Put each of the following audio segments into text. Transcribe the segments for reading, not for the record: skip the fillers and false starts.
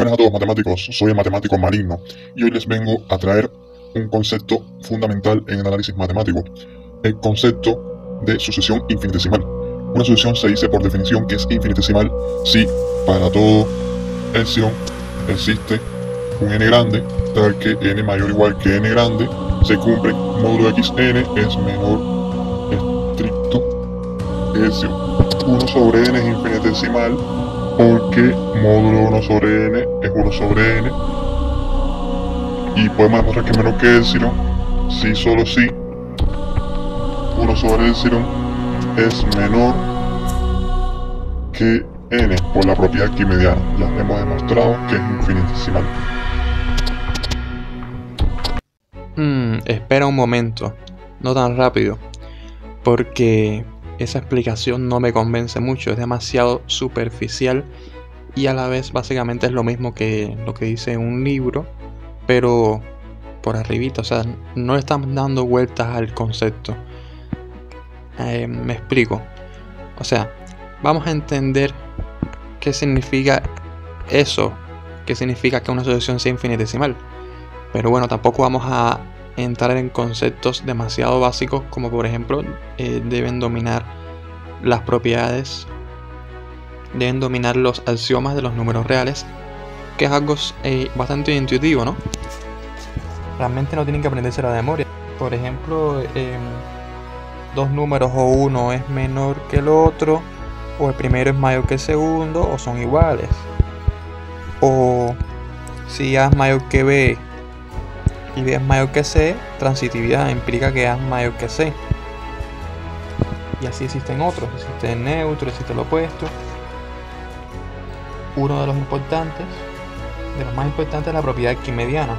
Buenas a todos matemáticos, soy el matemático Maligno y hoy les vengo a traer un concepto fundamental en el análisis matemático, el concepto de sucesión infinitesimal. Una sucesión se dice por definición que es infinitesimal si para todo epsilon existe un n grande, tal que n mayor o igual que n grande se cumple módulo de xn es menor estricto que epsilon. 1 sobre n es infinitesimal porque módulo 1 sobre n es 1 sobre n y podemos demostrar que es menor que epsilon si solo si 1 sobre epsilon es menor que n por la propiedad arquimediana. Ya hemos demostrado que es infinitesimal. Espera un momento, no tan rápido, porque esa explicación no me convence mucho, es demasiado superficial y a la vez básicamente es lo mismo que lo que dice un libro, pero por arribita, o sea, no le estamos dando vueltas al concepto. Me explico, o sea, vamos a entender qué significa eso, qué significa que una sucesión sea infinitesimal, pero bueno, tampoco vamos a entrar en conceptos demasiado básicos como por ejemplo deben dominar las propiedades, deben dominar los axiomas de los números reales, que es algo bastante intuitivo, ¿no? Realmente no tienen que aprenderse la memoria. Por ejemplo, dos números o uno es menor que el otro, o el primero es mayor que el segundo, o son iguales, o si A es mayor que B y B es mayor que C, transitividad implica que A es mayor que C. Y así existen otros, existe el neutro, existe el opuesto. Uno de los importantes, de los más importantes, es la propiedad arquimediana.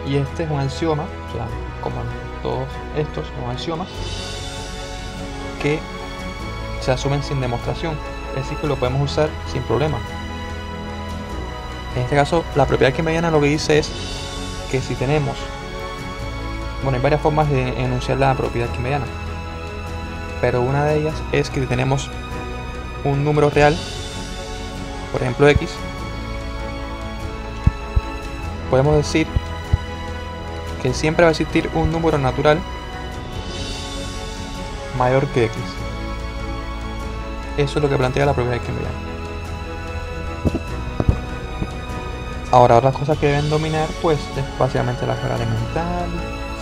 Y este es un axioma, o sea, como todos estos son axiomas que se asumen sin demostración, es decir, que lo podemos usar sin problema. En este caso, la propiedad arquimediana lo que dice es que si tenemos, bueno, hay varias formas de enunciar la propiedad arquimediana, pero una de ellas es que si tenemos un número real, por ejemplo x, podemos decir que siempre va a existir un número natural mayor que x. Eso es lo que plantea la propiedad arquimediana. Ahora, otras cosas que deben dominar, pues, es básicamente la álgebra elemental,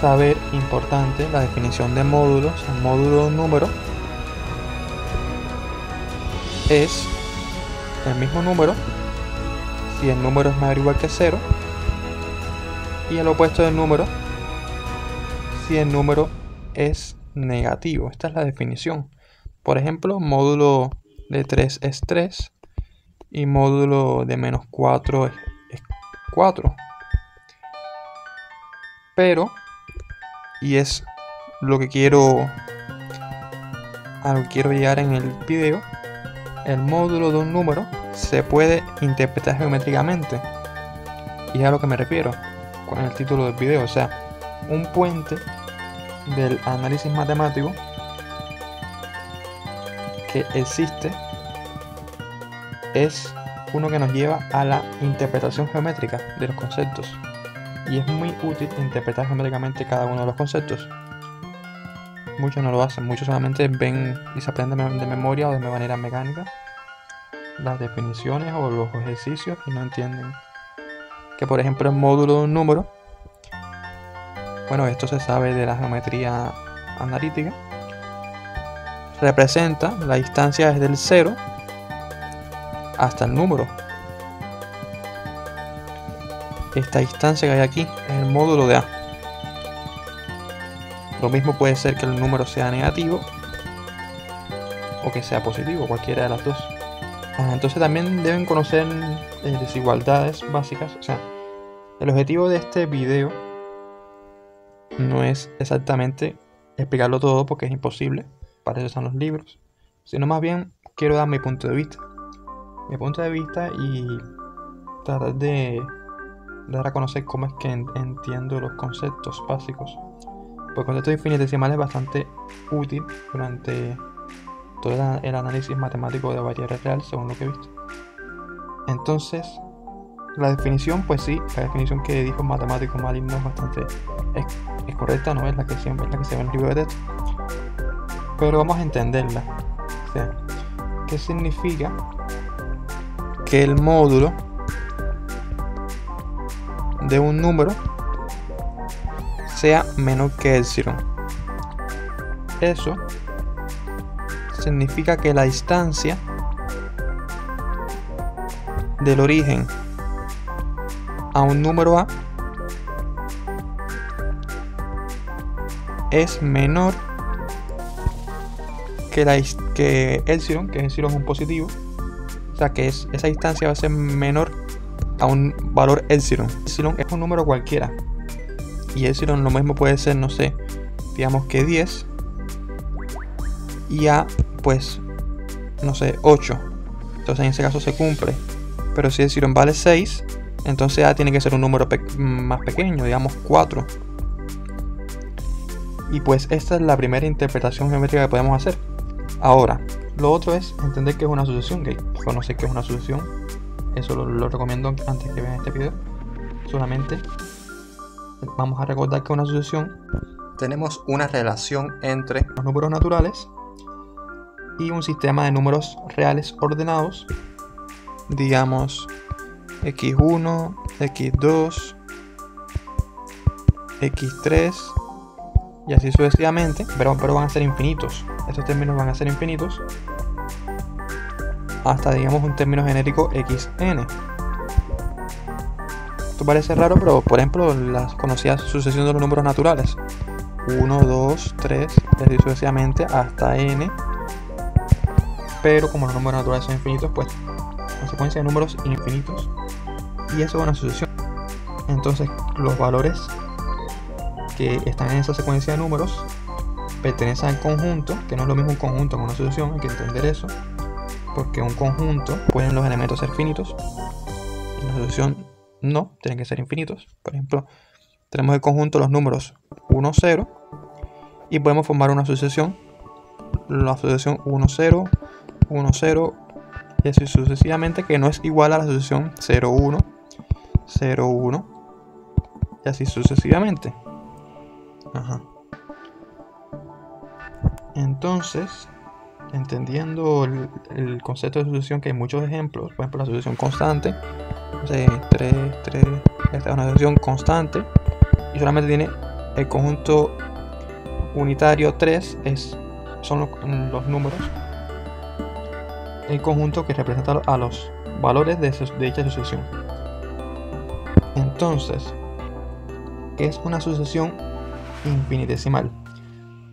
saber, importante, la definición de módulos. El módulo de un número es el mismo número si el número es mayor o igual que 0, y el opuesto del número si el número es negativo. Esta es la definición. Por ejemplo, módulo de 3 es 3 y módulo de menos 4 es 4. Pero, y es lo que quiero llegar en el video, el módulo de un número se puede interpretar geométricamente. Y es a lo que me refiero con el título del video. O sea, un puente del análisis matemático que existe es uno que nos lleva a la interpretación geométrica de los conceptos, y es muy útil interpretar geométricamente cada uno de los conceptos. Muchos no lo hacen, muchos solamente ven y se aprenden de memoria o de manera mecánica las definiciones o los ejercicios y no entienden que, por ejemplo, el módulo de un número, bueno, esto se sabe de la geometría analítica, representa la distancia desde el 0 hasta el número. Esta distancia que hay aquí es el módulo de A. Lo mismo puede ser que el número sea negativo o que sea positivo, cualquiera de las dos. Entonces también deben conocer desigualdades básicas. O sea, el objetivo de este video no es exactamente explicarlo todo porque es imposible, para eso están los libros, sino más bien quiero dar mi punto de vista. Y tratar de dar a conocer cómo es que entiendo los conceptos básicos. Pues el concepto infinitesimal es bastante útil durante todo el análisis matemático de variable real, según lo que he visto. Entonces, La definición, pues sí, la definición que dijo el matemático maligno es bastante es correcta, no es la que siempre es la que se ve en el libro de texto, pero vamos a entenderla. O sea, ¿qué significa que el módulo de un número sea menor que epsilon? Eso significa que la distancia del origen a un número A es menor que epsilon, que epsilon es un positivo. O sea que esa distancia va a ser menor a un valor epsilon. Epsilon es un número cualquiera. Y epsilon lo mismo puede ser, no sé, digamos que 10. Y A, pues, no sé, 8. Entonces en ese caso se cumple. Pero si epsilon vale 6, entonces A tiene que ser un número más pequeño, digamos 4. Y pues esta es la primera interpretación geométrica que podemos hacer. Ahora, lo otro es entender que es una asociación, que conocer que es una asociación. Eso lo recomiendo antes que vean este video. Solamente vamos a recordar que una asociación tenemos una relación entre los números naturales y un sistema de números reales ordenados, digamos x1, x2, x3 y así sucesivamente, pero van a ser infinitos. Estos términos van a ser infinitos hasta, digamos, un término genérico xn. Esto parece raro, pero por ejemplo la conocida sucesión de los números naturales, 1, 2, 3 y así sucesivamente hasta n. Pero como los números naturales son infinitos, pues consecuencia de números infinitos, y eso es una sucesión. Entonces los valores que están en esa secuencia de números pertenecen al conjunto, que no es lo mismo un conjunto que una sucesión. Hay que entender eso, porque un conjunto pueden los elementos ser finitos y una sucesión no, tienen que ser infinitos. Por ejemplo, tenemos el conjunto de los números 1, 0 y podemos formar una sucesión, la sucesión 1, 0, 1, 0 y así sucesivamente, que no es igual a la sucesión 0, 1, 0, 1 y así sucesivamente. Entonces, entendiendo el concepto de sucesión, que hay muchos ejemplos. Por ejemplo, la sucesión constante, no sé, 3, 3, esta es una sucesión constante y solamente tiene el conjunto unitario 3, son los números, el conjunto que representa a los valores de dicha sucesión. Entonces, ¿qué es una sucesión infinitesimal?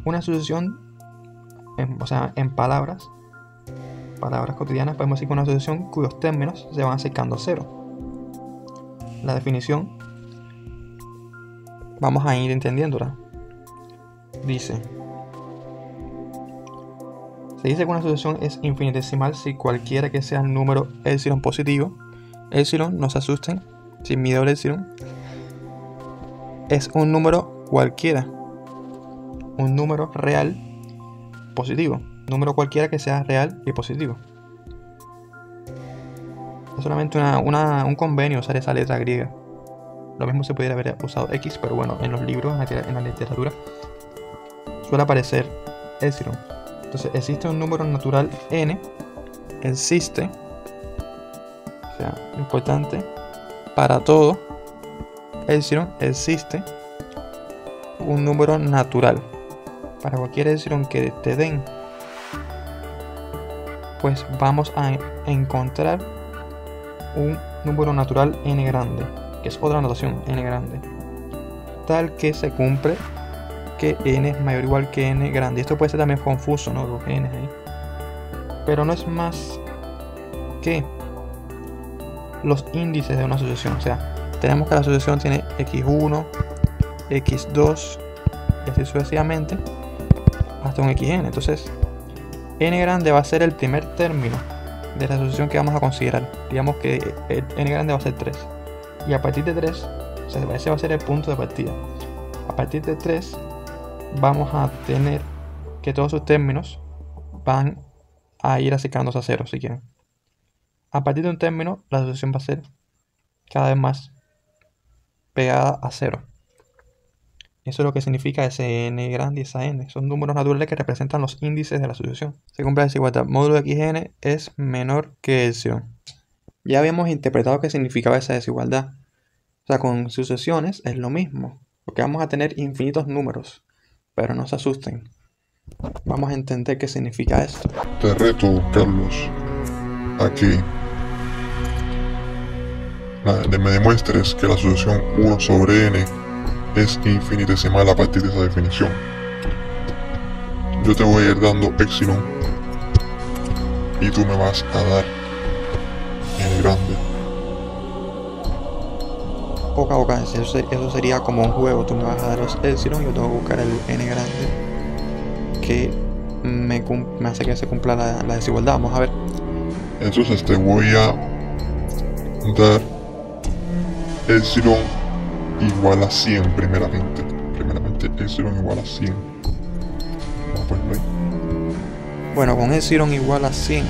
Una sucesión, en palabras cotidianas, podemos decir que una sucesión cuyos términos se van acercando a 0. La definición vamos a ir entendiéndola. Se dice que una sucesión es infinitesimal si cualquiera que sea el número epsilon positivo, epsilon, no se asusten, sin miedo al epsilon, es un número cualquiera, un número real positivo, número cualquiera que sea real y positivo. Es solamente un convenio usar esa letra griega. Lo mismo se pudiera haber usado X, pero bueno, en los libros, en la literatura, suele aparecer epsilon. Entonces existe un número natural n, existe, o sea, importante, para todo epsilon existe un número natural. Para cualquier epsilon que te den, pues vamos a encontrar un número natural n grande, que es otra notación, n grande, tal que se cumple que n es mayor o igual que n grande. Esto puede ser también confuso, ¿no? Los n ahí, pero no es más que los índices de una sucesión. O sea, tenemos que la sucesión tiene x1, x2 y así sucesivamente hasta un xn. Entonces n grande va a ser el primer término de la sucesión que vamos a considerar. Digamos que el n grande va a ser 3, y a partir de 3, o sea, ese va a ser el punto de partida. A partir de 3 vamos a tener que todos sus términos van a ir acercándose a 0 si quieren. A partir de un término la sucesión va a ser cada vez más pegada a 0. Eso es lo que significa ese n grande y esa n. Son números naturales que representan los índices de la sucesión. Se cumple la desigualdad. Módulo de xn es menor que epsilon. Ya habíamos interpretado qué significaba esa desigualdad. O sea, con sucesiones es lo mismo. Porque vamos a tener infinitos números. Pero no se asusten. Vamos a entender qué significa esto. Te reto, Carlos, a que me demuestres que la sucesión 1 sobre n es infinitesimal a partir de esa definición. Yo te voy a ir dando epsilon y tú me vas a dar n grande. Ok, eso sería como un juego. Tú me vas a dar los epsilon y yo tengo que buscar el n grande que me hace que se cumpla la desigualdad. Vamos a ver. Entonces te voy a dar epsilon igual a 100 primeramente epsilon igual a 100. Vamos a ponerlo ahí. Bueno, con epsilon igual a 100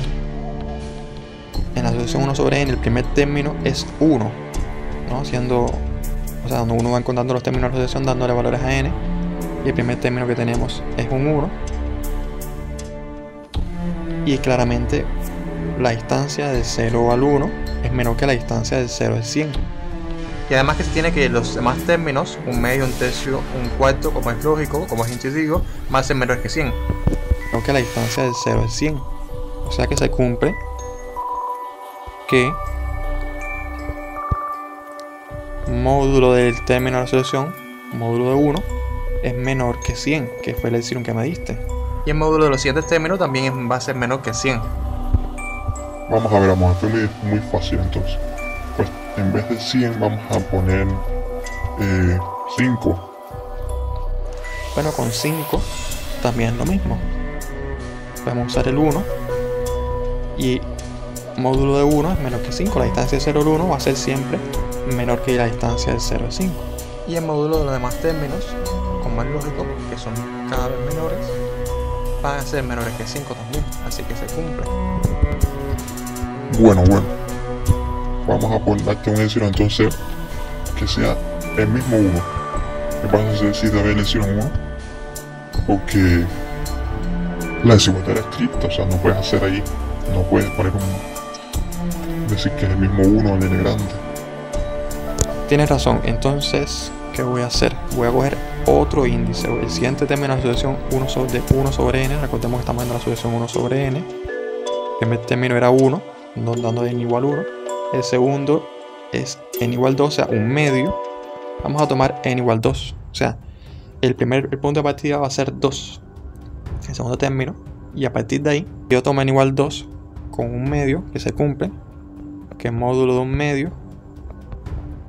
en la sucesión 1 sobre n el primer término es 1, ¿no? O sea, donde uno va encontrando los términos de la sucesión dándole valores a n, y el primer término que tenemos es un 1, y claramente la distancia de 0 al 1 es menor que la distancia de 0 al 100. Y además que se tiene que los demás términos, un medio, un tercio, un cuarto, como es lógico, como es intuitivo, van a ser menores que 100. Menor que la distancia del 0 al 100. O sea que se cumple que módulo del término de la solución, módulo de 1, es menor que 100, que fue el epsilon que me diste. Y el módulo de los siguientes términos también va a ser menor que 100. Vamos a ver, amor, fue muy fácil entonces. Pues en vez de 100 vamos a poner 5. Bueno, con 5 también es lo mismo. Podemos usar el 1 y módulo de 1 es menor que 5. La distancia de 0 al 1 va a ser siempre menor que la distancia del 0 al 5. Y el módulo de los demás términos, como es lógico, que son cada vez menores, van a ser menores que 5 también. Así que se cumple. Bueno. Vamos a ponerte un epsilon entonces que sea el mismo 1. ¿Qué pasa si decide haber el epsilon 1? Porque la desigualdad era estricta, o sea, no puedes hacer ahí, no puedes poner decir que es el mismo 1 el n grande. Tienes razón, entonces, ¿qué voy a hacer? Voy a coger otro índice. El siguiente término de la sucesión 1 sobre n, recordemos que estamos viendo la sucesión 1 sobre n. El primer término era 1, dando n igual 1. El segundo es n igual 2, o sea, un medio. Vamos a tomar n igual 2. O sea, el punto de partida va a ser 2. El segundo término. Y a partir de ahí, yo tomo n igual 2 con un medio que se cumple. Que el módulo de un medio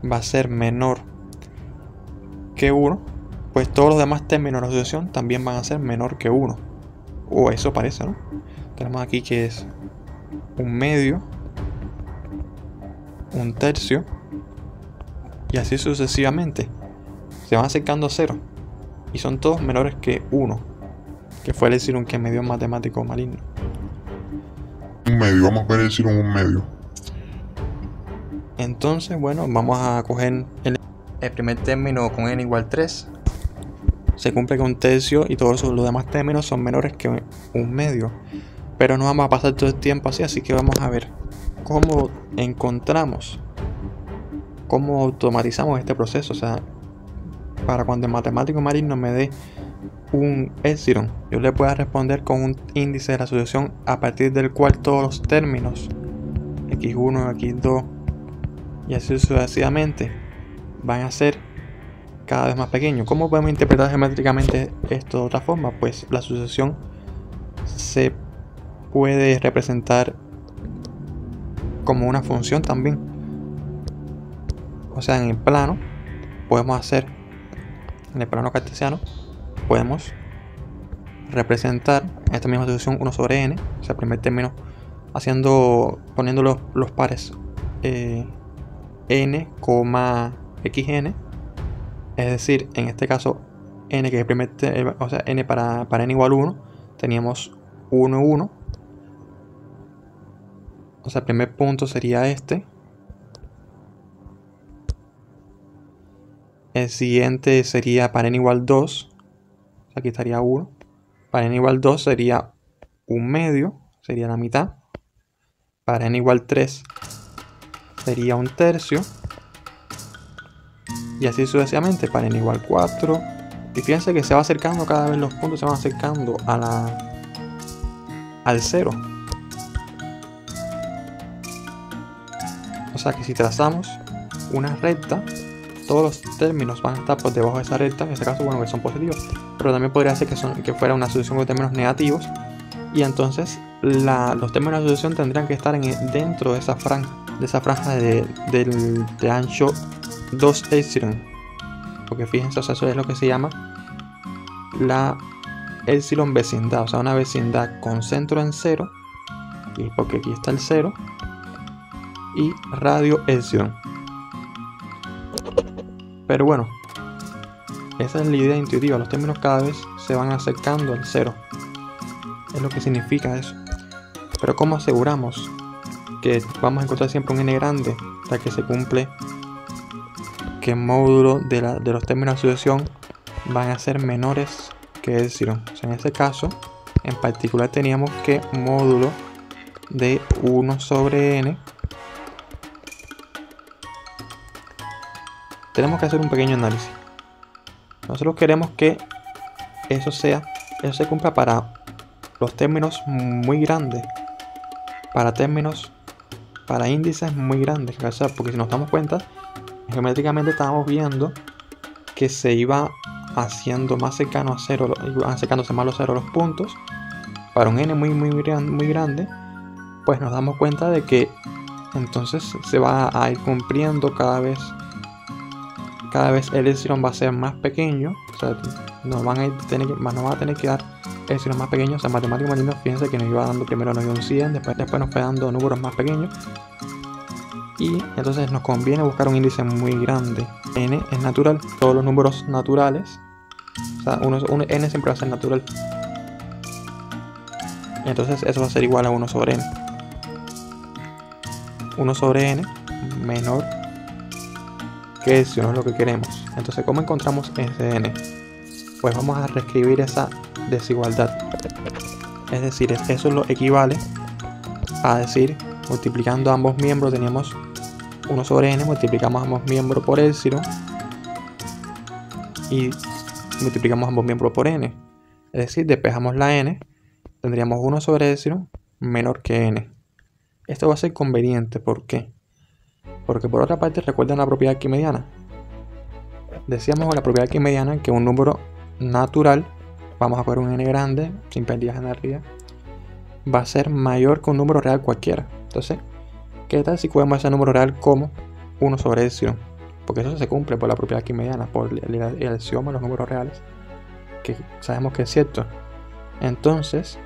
va a ser menor que 1. Pues todos los demás términos de la sucesión también van a ser menor que 1. O eso parece, ¿no? Tenemos aquí que es un medio, un tercio, y así sucesivamente. Se van acercando a 0 y son todos menores que 1, que fue el epsilon que me dio un matemático maligno. Un medio, vamos a ver el epsilon un medio. Entonces, bueno, vamos a coger el primer término con n igual 3. Se cumple con un tercio y todos los demás términos son menores que un medio. Pero no vamos a pasar todo el tiempo así que vamos a ver cómo encontramos, cómo automatizamos este proceso. O sea, para cuando el matemático maligno me dé un epsilon, yo le pueda responder con un índice de la sucesión a partir del cual todos los términos x1, x2 y así sucesivamente van a ser cada vez más pequeños. ¿Cómo podemos interpretar geométricamente esto de otra forma? Pues la sucesión se puede representar como una función también. O sea, en el plano podemos hacer, en el plano cartesiano podemos representar esta misma sucesión 1 sobre n, o sea, el primer término poniendo los pares n, xn, es decir, en este caso n, que es el primer o sea, n para n igual 1, teníamos 1, 1. O sea, el primer punto sería este. El siguiente sería para n igual 2. Aquí estaría 1. Para n igual 2 sería 1/2, sería la mitad. Para n igual 3 sería 1/3. Y así sucesivamente para n igual 4. Y fíjense que se va acercando cada vez, los puntos se van acercando al 0. O sea que si trazamos una recta, todos los términos van a estar por debajo de esa recta. En este caso, bueno, que son positivos. Pero también podría ser que fuera una solución con términos negativos. Y entonces los términos de solución tendrían que estar dentro de esa franja de ancho 2 epsilon. Porque fíjense, o sea, eso es lo que se llama la epsilon vecindad. O sea, una vecindad con centro en 0. Y porque aquí está el 0. Y radio epsilon. Pero bueno, esa es la idea intuitiva. Los términos cada vez se van acercando al 0. Es lo que significa eso. Pero ¿cómo aseguramos que vamos a encontrar siempre un n grande hasta que se cumple que el módulo de los términos de sucesión van a ser menores que epsilon? O sea, en ese caso, en particular teníamos que módulo de 1 sobre n. Tenemos que hacer un pequeño análisis. Nosotros queremos que eso se cumpla para los términos muy grandes, para índices muy grandes, o sea, porque si nos damos cuenta, geométricamente estábamos viendo que se iba haciendo más cercano a 0, iban acercándose más los 0 los puntos. Para un n muy grande, pues nos damos cuenta de que entonces se va a ir cumpliendo cada vez el epsilon va a ser más pequeño. O sea, nos van a tener que dar epsilon más pequeños. O sea, matemático marino, fíjense que nos iba dando, primero nos dio un 100, después nos fue dando números más pequeños. Y entonces nos conviene buscar un índice muy grande. N es natural, todos los números naturales, o sea, n siempre va a ser natural. Entonces eso va a ser igual a 1 sobre n. 1 sobre n menor que epsilon es lo que queremos. Entonces, ¿cómo encontramos ese n? Pues vamos a reescribir esa desigualdad. Es decir, eso lo equivale a decir, multiplicando ambos miembros, teníamos 1 sobre n, multiplicamos ambos miembros por epsilon y multiplicamos ambos miembros por n. Es decir, despejamos la n, tendríamos 1 sobre epsilon menor que n. Esto va a ser conveniente, ¿por qué? Porque por otra parte, recuerdan la propiedad arquimediana. Decíamos en la propiedad arquimediana que un número natural, vamos a coger un n grande, sin pérdidas en arriba, va a ser mayor que un número real cualquiera. Entonces, ¿qué tal si cogemos ese número real como 1 sobre epsilon? Porque eso se cumple por la propiedad arquimediana, por el axioma de los números reales, que sabemos que es cierto. Entonces,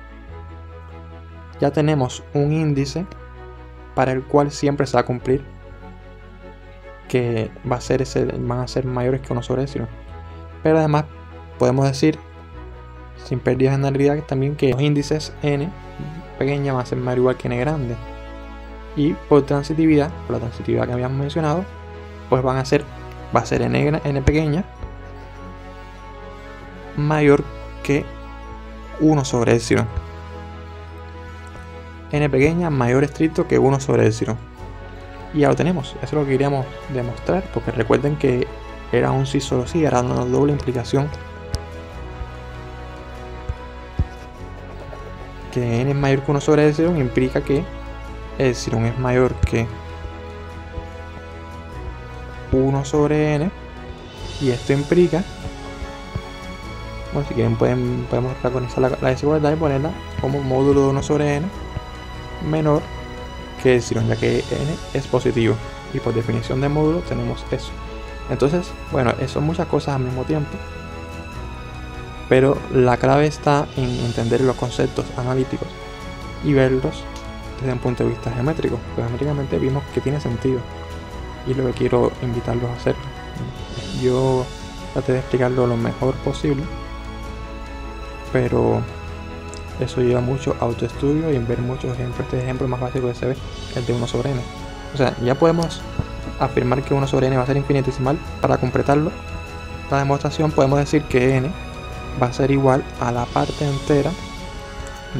ya tenemos un índice para el cual siempre se va a cumplir que van a ser mayores que 1 sobre epsilon. Pero además podemos decir, sin pérdidas en realidad, también que los índices n pequeña van a ser mayor o igual que n grande. Y por la transitividad que habíamos mencionado, pues va a ser n pequeña mayor que 1 sobre epsilon. N pequeña mayor estricto que 1 sobre epsilon. Y ya lo tenemos, eso es lo que queríamos demostrar, porque recuerden que era un sí solo sí, era una doble implicación. Que n es mayor que 1 sobre epsilon implica que epsilon es mayor que 1 sobre n, y esto implica, bueno, si quieren podemos reorganizar la desigualdad y ponerla como módulo de 1 sobre n menor que epsilon, ya que n es positivo y por definición de módulo tenemos eso. Entonces, bueno, son muchas cosas al mismo tiempo, pero la clave está en entender los conceptos analíticos y verlos desde un punto de vista geométrico, porque geométricamente vimos que tiene sentido y lo que quiero invitarlos a hacer. Yo traté de explicarlo lo mejor posible, pero eso lleva mucho autoestudio y en ver muchos ejemplos. Este ejemplo más básico que se ve es el de 1 sobre n. O sea, ya podemos afirmar que 1 sobre n va a ser infinitesimal. Para completarlo, la demostración podemos decir que n va a ser igual a la parte entera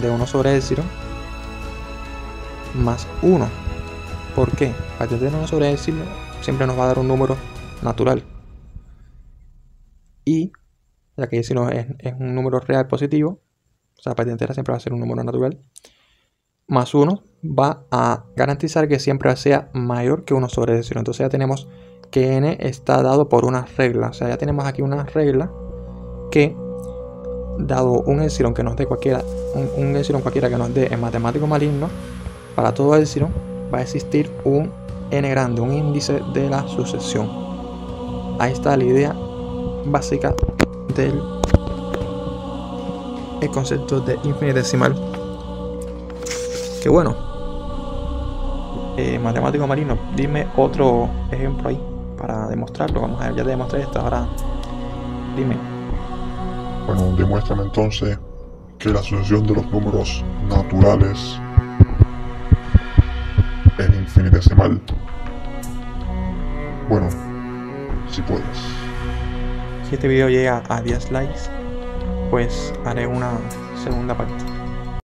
de 1 sobre epsilon más 1. ¿Por qué? Parte entera de 1 sobre epsilon siempre nos va a dar un número natural. Y ya que epsilon es un número real positivo, o sea, la parte entera siempre va a ser un número natural, más 1 va a garantizar que siempre sea mayor que 1 sobre epsilon. Entonces ya tenemos que n está dado por una regla. O sea, ya tenemos aquí una regla que, dado un epsilon que nos dé cualquiera, un epsilon cualquiera que nos dé en matemático maligno, para todo epsilon va a existir un n grande, un índice de la sucesión. Ahí está la idea básica del concepto de infinitesimal. Que bueno, matemático marino, dime otro ejemplo ahí para demostrarlo. Vamos a ver, ya te demostré esto, ahora dime. Bueno, demuéstrame entonces que la sucesión de los números naturales es infinitesimal. Bueno, si puedes. Si este video llega a 10 likes, pues haré una segunda parte.